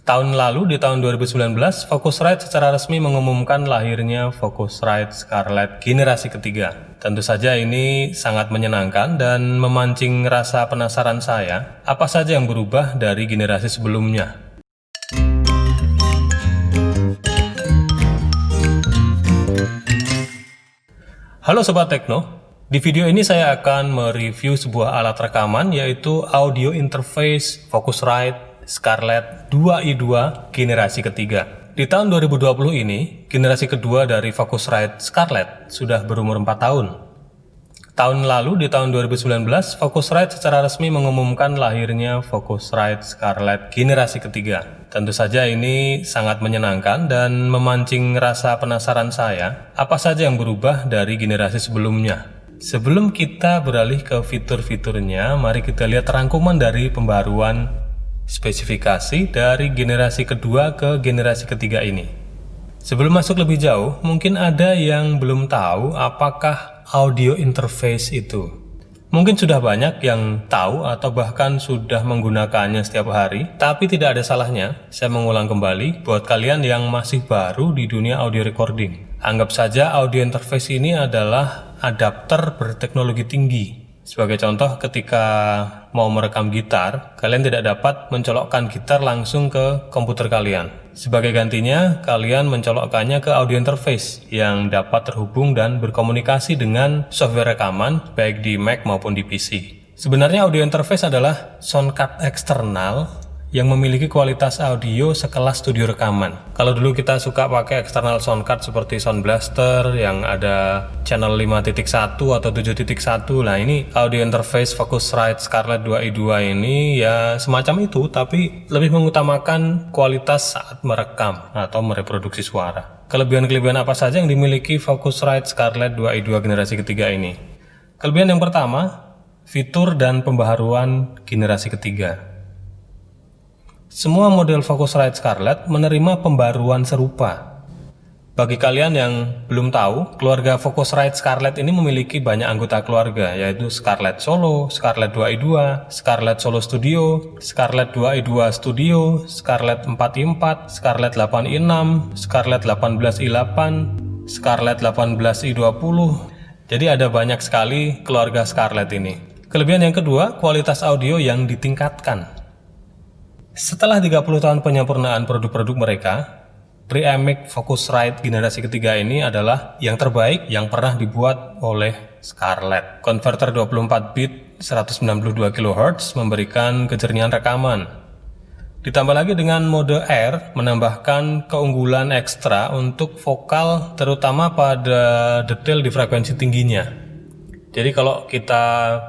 Tahun lalu di tahun 2019, Focusrite secara resmi mengumumkan lahirnya Focusrite Scarlett generasi ketiga. Tentu saja ini sangat menyenangkan dan memancing rasa penasaran saya, apa saja yang berubah dari generasi sebelumnya. Halo Sobat Tekno, di video ini saya akan mereview sebuah alat rekaman yaitu audio interface Focusrite Scarlett 2i2 generasi ketiga. Di tahun 2020 ini, generasi kedua dari Focusrite Scarlett sudah berumur 4 tahun. Tahun lalu di tahun 2019, Focusrite secara resmi mengumumkan lahirnya Focusrite Scarlett generasi ketiga. Tentu saja ini sangat menyenangkan dan memancing rasa penasaran saya, apa saja yang berubah dari generasi sebelumnya. Sebelum kita beralih ke fitur-fiturnya, mari kita lihat rangkuman dari pembaruan spesifikasi dari generasi kedua ke generasi ketiga ini. Sebelum masuk lebih jauh, mungkin ada yang belum tahu apakah audio interface itu. Mungkin sudah banyak yang tahu atau bahkan sudah menggunakannya setiap hari, tapi tidak ada salahnya saya mengulang kembali buat kalian yang masih baru di dunia audio recording. Anggap saja audio interface ini adalah adapter berteknologi tinggi. Sebagai contoh, ketika mau merekam gitar, kalian tidak dapat mencolokkan gitar langsung ke komputer kalian. Sebagai gantinya, kalian mencolokkannya ke audio interface yang dapat terhubung dan berkomunikasi dengan software rekaman baik di Mac maupun di PC. Sebenarnya audio interface adalah sound card eksternal yang memiliki kualitas audio sekelas studio rekaman. Kalau dulu kita suka pakai external sound card seperti Sound Blaster yang ada channel 5.1 atau 7.1, nah ini audio interface Focusrite Scarlett 2i2 ini ya semacam itu, tapi lebih mengutamakan kualitas saat merekam atau mereproduksi suara. Kelebihan-kelebihan apa saja yang dimiliki Focusrite Scarlett 2i2 generasi ketiga ini? Kelebihan yang pertama, fitur dan pembaharuan generasi ketiga. Semua model Focusrite Scarlett menerima pembaruan serupa. Bagi kalian yang belum tahu, keluarga Focusrite Scarlett ini memiliki banyak anggota keluarga, yaitu Scarlett Solo, Scarlett 2i2, Scarlett Solo Studio, Scarlett 2i2 Studio, Scarlett 4i4, Scarlett 8i6, Scarlett 18i8, Scarlett 18i20. Jadi ada banyak sekali keluarga Scarlett ini. Kelebihan yang kedua, kualitas audio yang ditingkatkan. Setelah 30 tahun penyempurnaan produk-produk mereka, Preamik Focusrite generasi ketiga ini adalah yang terbaik yang pernah dibuat oleh Scarlett. Konverter 24 bit 192 kHz memberikan kejernihan rekaman. Ditambah lagi dengan mode R menambahkan keunggulan ekstra untuk vokal, terutama pada detail di frekuensi tingginya. Jadi kalau kita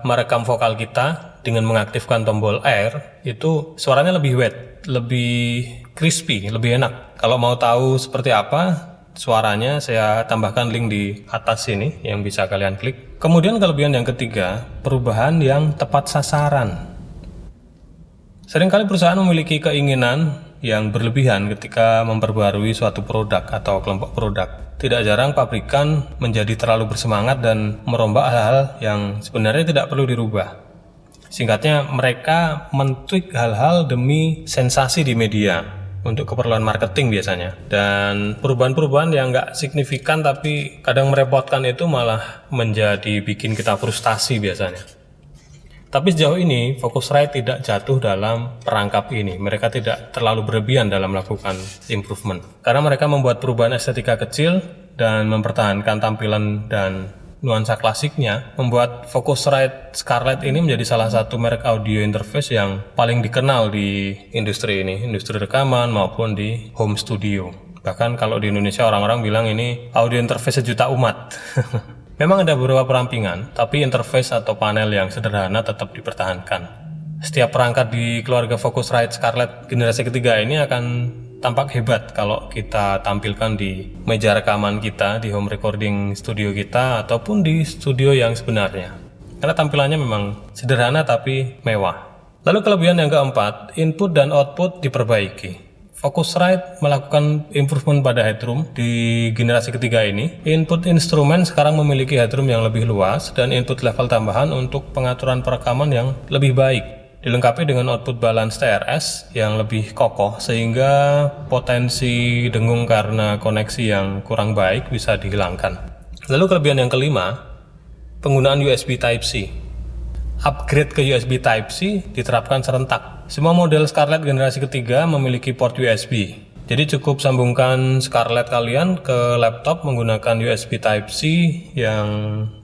merekam vokal kita dengan mengaktifkan tombol R, itu suaranya lebih wet, lebih crispy, lebih enak. Kalau mau tahu seperti apa suaranya, saya tambahkan link di atas sini yang bisa kalian klik. Kemudian kelebihan yang ketiga, perubahan yang tepat sasaran. Seringkali perusahaan memiliki keinginan yang berlebihan ketika memperbarui suatu produk atau kelompok produk. Tidak jarang pabrikan menjadi terlalu bersemangat dan merombak hal-hal yang sebenarnya tidak perlu dirubah. Singkatnya, mereka men-tweak hal-hal demi sensasi di media untuk keperluan marketing biasanya. Dan perubahan-perubahan yang nggak signifikan tapi kadang merepotkan itu malah menjadi bikin kita frustasi biasanya. Tapi sejauh ini, Focusrite tidak jatuh dalam perangkap ini. Mereka tidak terlalu berlebihan dalam melakukan improvement. Karena mereka membuat perubahan estetika kecil dan mempertahankan tampilan dan nuansa klasiknya, membuat Focusrite Scarlett ini menjadi salah satu merek audio interface yang paling dikenal di industri ini, industri rekaman maupun di home studio. Bahkan kalau di Indonesia orang-orang bilang ini audio interface sejuta umat. Memang ada beberapa perampingan, tapi interface atau panel yang sederhana tetap dipertahankan. Setiap perangkat di keluarga Focusrite Scarlett generasi ketiga ini akan tampak hebat kalau kita tampilkan di meja rekaman kita, di home recording studio kita, ataupun di studio yang sebenarnya. Karena tampilannya memang sederhana tapi mewah. Lalu kelebihan yang keempat, input dan output diperbaiki. Focusrite melakukan improvement pada headroom di generasi ketiga ini. Input instrumen sekarang memiliki headroom yang lebih luas dan input level tambahan untuk pengaturan perekaman yang lebih baik Dilengkapi dengan output balance TRS yang lebih kokoh sehingga potensi dengung karena koneksi yang kurang baik bisa dihilangkan. Lalu kelebihan yang kelima, penggunaan USB Type-C. Upgrade ke USB Type-C diterapkan serentak. Semua model Scarlett generasi ketiga memiliki port USB. Jadi cukup sambungkan Scarlett kalian ke laptop menggunakan USB Type-C yang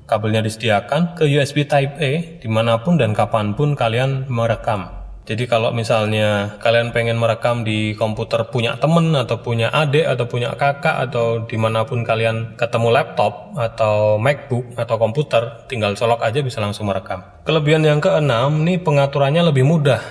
kabelnya disediakan ke USB Type-A dimanapun dan kapanpun kalian merekam. Jadi kalau misalnya kalian pengen merekam di komputer punya temen atau punya adik atau punya kakak atau dimanapun kalian ketemu laptop atau MacBook atau komputer, tinggal colok aja bisa langsung merekam. Kelebihan yang keenam, nih pengaturannya lebih mudah.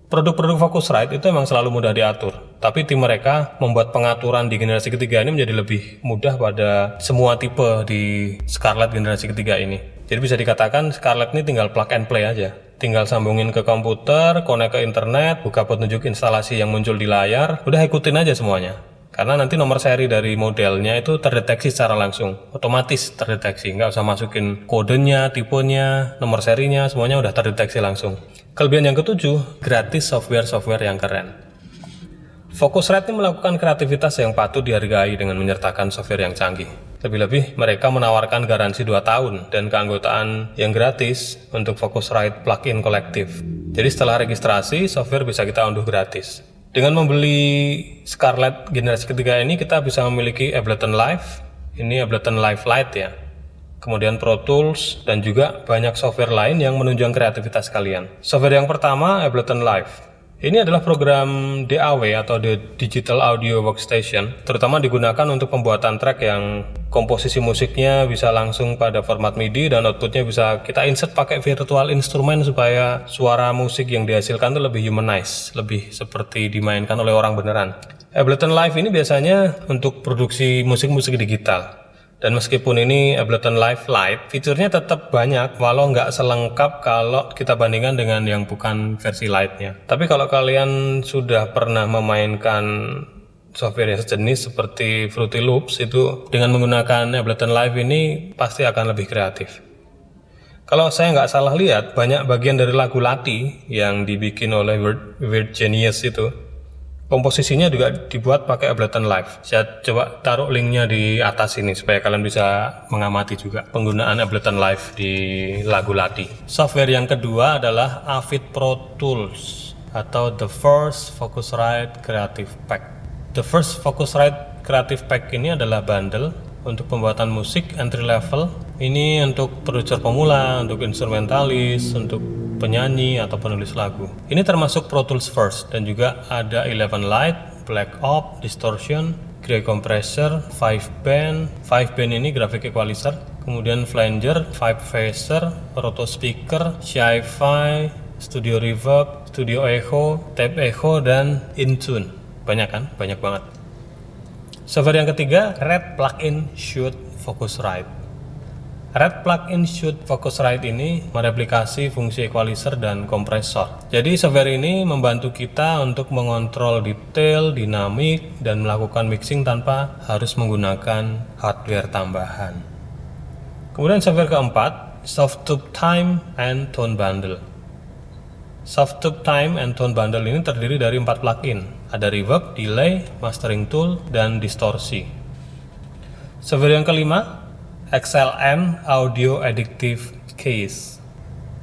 Produk-produk Focusrite itu memang selalu mudah diatur, tapi tim mereka membuat pengaturan di generasi ketiga ini menjadi lebih mudah pada semua tipe di Scarlett generasi ketiga ini. Jadi bisa dikatakan Scarlett ini tinggal plug and play aja. Tinggal sambungin ke komputer, connect ke internet, buka petunjuk instalasi yang muncul di layar, udah ikutin aja semuanya. Karena nanti nomor seri dari modelnya itu terdeteksi secara langsung, otomatis terdeteksi, nggak usah masukin kodenya, tipenya, nomor serinya, semuanya udah terdeteksi langsung. Kelebihan yang ketujuh, gratis software-software yang keren. Focusrite ini melakukan kreativitas yang patut dihargai dengan menyertakan software yang canggih. Lebih-lebih mereka menawarkan garansi 2 tahun dan keanggotaan yang gratis untuk Focusrite Plugin Collective. Jadi setelah registrasi, software bisa kita unduh gratis. Dengan membeli Scarlett generasi ketiga ini, kita bisa memiliki Ableton Live, ini Ableton Live Lite ya, kemudian Pro Tools, dan juga banyak software lain yang menunjang kreativitas kalian. Software yang pertama, Ableton Live. Ini adalah program DAW atau Digital Audio Workstation, terutama digunakan untuk pembuatan track yang komposisi musiknya bisa langsung pada format MIDI dan outputnya bisa kita insert pakai virtual instrument supaya suara musik yang dihasilkan itu lebih humanized, lebih seperti dimainkan oleh orang beneran. Ableton Live ini biasanya untuk produksi musik-musik digital. Dan meskipun ini Ableton Live Lite, fiturnya tetap banyak, walau nggak selengkap kalau kita bandingkan dengan yang bukan versi Lite-nya. Tapi kalau kalian sudah pernah memainkan software yang sejenis seperti Fruity Loops, itu dengan menggunakan Ableton Live ini pasti akan lebih kreatif. Kalau saya nggak salah lihat, banyak bagian dari lagu Lati yang dibikin oleh Weird Genius itu, komposisinya juga dibuat pakai Ableton Live. Saya coba taruh linknya di atas ini supaya kalian bisa mengamati juga penggunaan Ableton Live di lagu Lati. Software yang kedua adalah Avid Pro Tools atau The First Focusrite Creative Pack. The First Focusrite Creative Pack ini adalah bundle untuk pembuatan musik entry level. Ini untuk produser pemula, untuk instrumentalis, untuk penyanyi atau penulis lagu. Ini termasuk Pro Tools First dan juga ada 11 Lite, Black Op, Distortion, Grey Compressor, 5 Band ini graphic equalizer, kemudian Flanger, 5 Phaser, Roto Speaker, Sci-Fi, Studio Reverb, Studio Echo, Tape Echo, dan Intune. Banyak kan? Banyak banget. Software yang ketiga, Red Plugin Shoot Focusrite. Red Plugin Shoot Focusrite ini mereplikasi fungsi equalizer dan kompresor. Jadi software ini membantu kita untuk mengontrol detail, dinamik, dan melakukan mixing tanpa harus menggunakan hardware tambahan. Kemudian software keempat, Softtube Time and Tone Bundle. Softtube Time and Tone Bundle ini terdiri dari 4 plugin. Ada reverb, delay, mastering tool, dan distorsi. Software yang kelima, XLM Audio Addictive Case.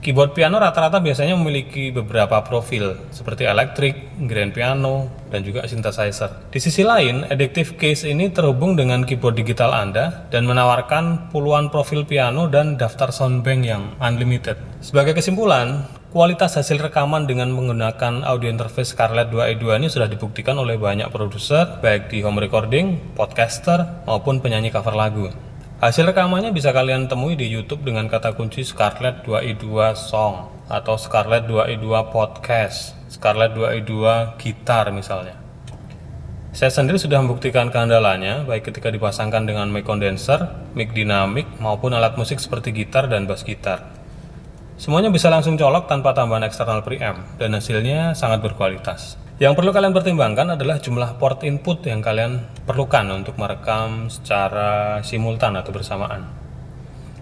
Keyboard piano rata-rata biasanya memiliki beberapa profil seperti elektrik, grand piano, dan juga synthesizer. Di sisi lain, Addictive Case ini terhubung dengan keyboard digital Anda dan menawarkan puluhan profil piano dan daftar soundbank yang unlimited. Sebagai kesimpulan, kualitas hasil rekaman dengan menggunakan audio interface Scarlett 2i2 ini sudah dibuktikan oleh banyak produser, baik di home recording, podcaster, maupun penyanyi cover lagu. Hasil rekamannya bisa kalian temui di YouTube dengan kata kunci Scarlett 2i2 Song atau Scarlett 2i2 Podcast, Scarlett 2i2 Gitar misalnya. Saya sendiri sudah membuktikan keandalannya baik ketika dipasangkan dengan mic condenser, mic dinamik, maupun alat musik seperti gitar dan bass gitar. Semuanya bisa langsung colok tanpa tambahan eksternal preamp dan hasilnya sangat berkualitas. Yang perlu kalian pertimbangkan adalah jumlah port input yang kalian perlukan untuk merekam secara simultan atau bersamaan.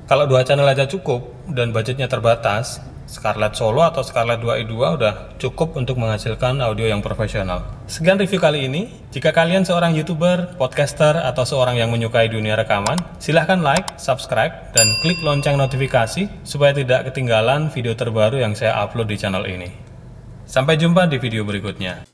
Kalau 2 channel aja cukup dan budgetnya terbatas, Scarlett Solo atau Scarlett 2i2 udah cukup untuk menghasilkan audio yang profesional. Sekian review kali ini. Jika kalian seorang YouTuber, podcaster, atau seorang yang menyukai dunia rekaman, silahkan like, subscribe, dan klik lonceng notifikasi supaya tidak ketinggalan video terbaru yang saya upload di channel ini. Sampai jumpa di video berikutnya.